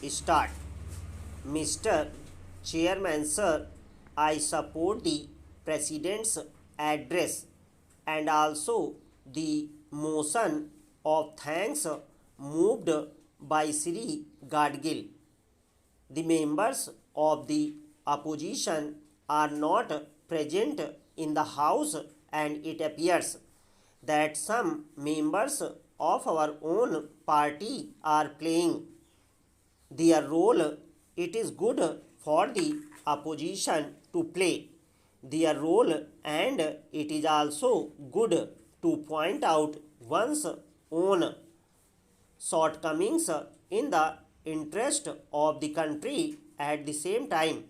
start. Mr. Chairman, sir, I support the President's address and also the motion of thanks moved by Sri Gadgil. The members of the opposition are not present in the House, and it appears that some members of our own party are playing their role. It is good for the opposition to play their role, and it is also good to point out one's own shortcomings in the interest of the country. At the same time,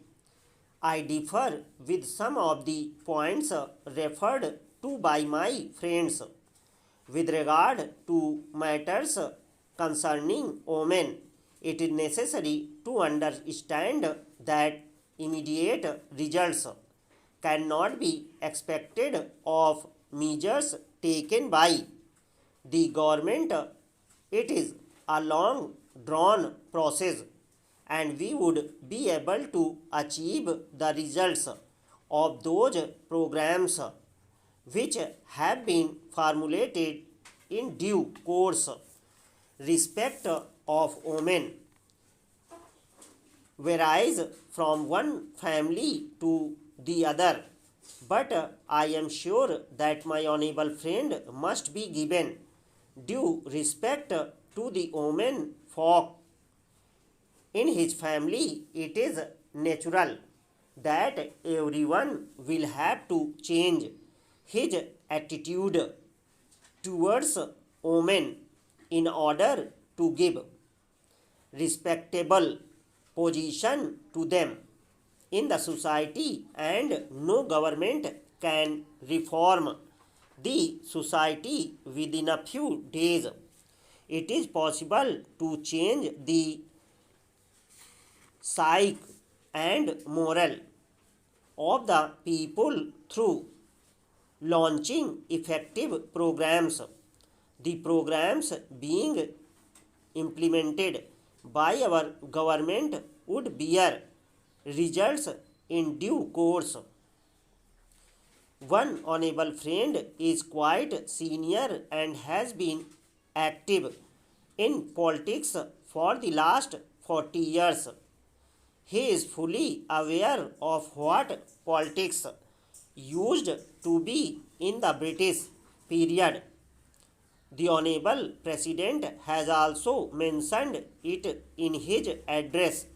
I differ with some of the points referred to by my friends with regard to matters concerning women. It is necessary to understand that immediate results cannot be expected of measures taken by the government. It is a long drawn process, and we would be able to achieve the results of those programs which have been formulated in due course. Respect of women varies from one family to the other, but I am sure that my honorable friend must be given due respect to the women folk in his family. It is natural that everyone will have to change his attitude towards women in order to give respectable position to them in the society, and no government can reform the society within a few days. It is possible to change the psyche and moral of the people through launching effective programs. The programs being implemented by our government would bear results in due course. One honorable friend is quite senior and has been active in politics for the last 40 years. He is fully aware of what politics used to be in the British period. The Honorable President has also mentioned it in his address.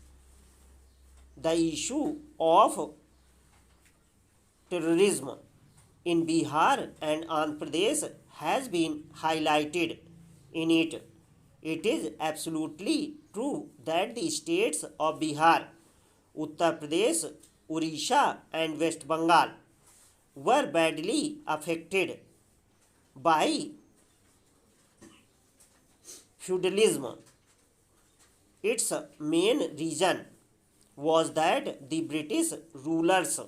The issue of terrorism in Bihar and Andhra Pradesh has been highlighted in it. It is absolutely true that the states of Bihar, Uttar Pradesh, Odisha, and West Bengal were badly affected by feudalism. Its main reason was that the British rulers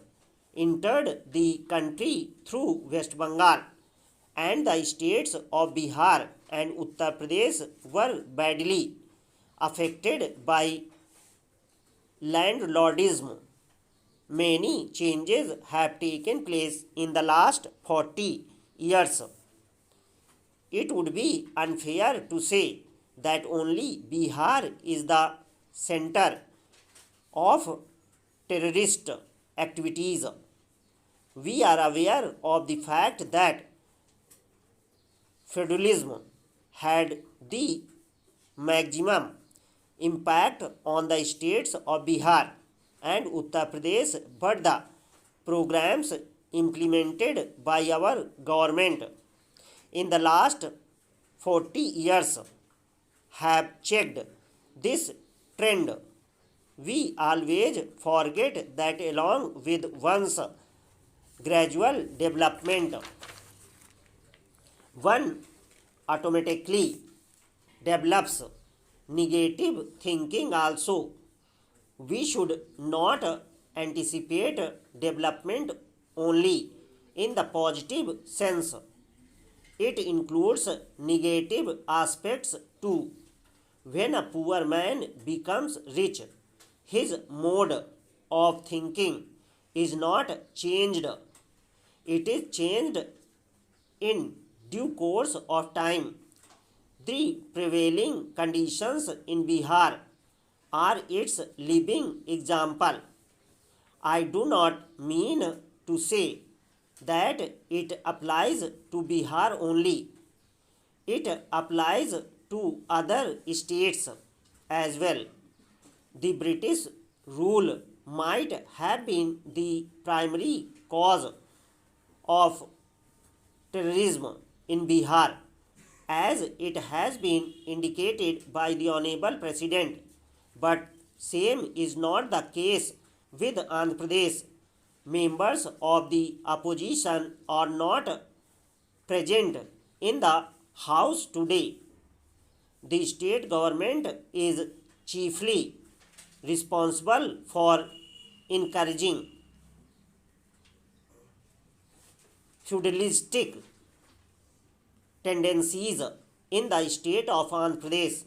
entered the country through West Bengal, and the states of Bihar and Uttar Pradesh were badly affected by landlordism. Many changes have taken place in the last 40 years. It would be unfair to say that only Bihar is the center of terrorist activities. We are aware of the fact that feudalism had the maximum impact on the states of Bihar and Uttar Pradesh, but the programs implemented by our government in the last 40 years have checked this trend. We always forget that along with one's gradual development, one automatically develops negative thinking also. We should not anticipate development only in the positive sense. It includes negative aspects too. When a poor man becomes rich, his mode of thinking is not changed, it is changed in due course of time. The prevailing conditions in Bihar are its living example. I do not mean to say that it applies to Bihar only. It applies to other states as well. The British rule might have been the primary cause of terrorism in Bihar, as it has been indicated by the Honorable President, but same is not the case with Andhra Pradesh. Members of the opposition are not present in the House today. The state government is chiefly responsible for encouraging feudalistic tendencies in the state of Andhra Pradesh.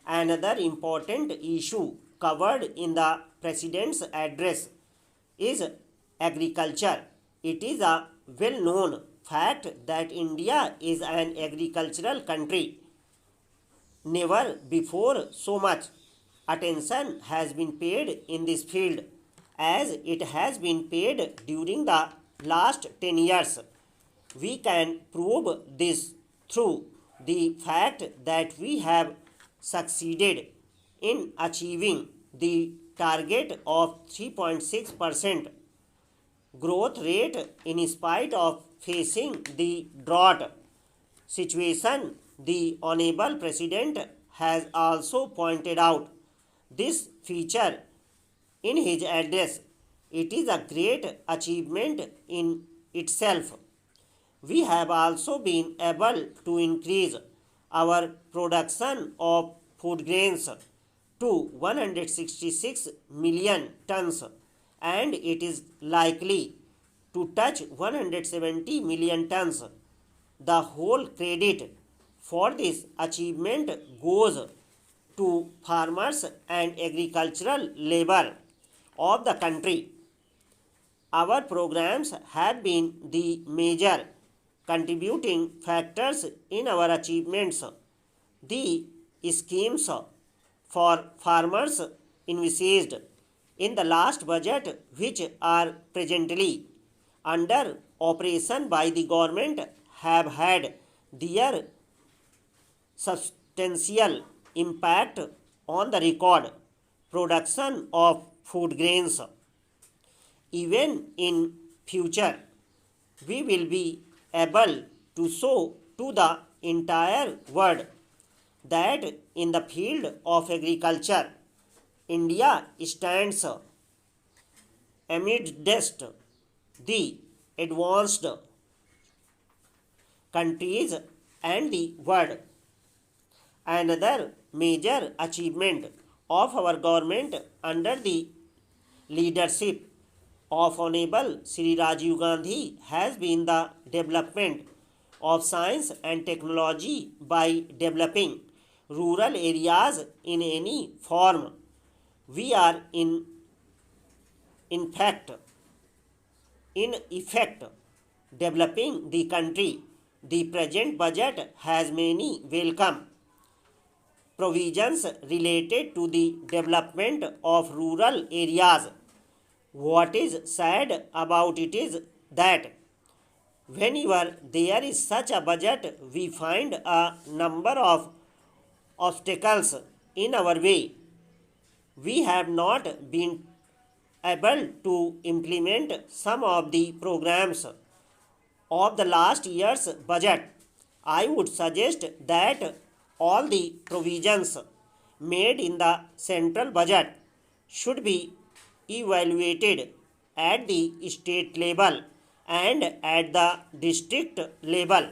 Another important issue covered in the President's address is agriculture. It is a well known fact that India is an agricultural country. Never before so much attention has been paid in this field as it has been paid during the last 10 years. We can prove this through the fact that we have succeeded in achieving the target of 3.6% growth rate in spite of facing the drought situation. The Honorable President has also pointed out this feature in his address. It is a great achievement in itself. We have also been able to increase our production of food grains to 166 million tons, and it is likely to touch 170 million tons. The whole credit for this achievement goes to farmers and agricultural labor of the country. Our programs have been the major contributing factors in our achievements. The schemes for farmers envisaged in the last budget, which are presently under operation by the government, have had their substantial impact on the record production of food grains. Even in future, we will be able to show to the entire world that in the field of agriculture, India stands amidst the advanced countries and the world. Another major achievement of our government under the leadership of Honorable Sri Rajiv Gandhi has been the development of science and technology by developing rural areas in any form. We are in effect developing the country. The present budget has many welcome provisions related to the development of rural areas. What is sad about it is that whenever there is such a budget, we find a number of obstacles in our way. We have not been able to implement some of the programs of the last year's budget. I would suggest that all the provisions made in the central budget should be evaluated at the state level and at the district level.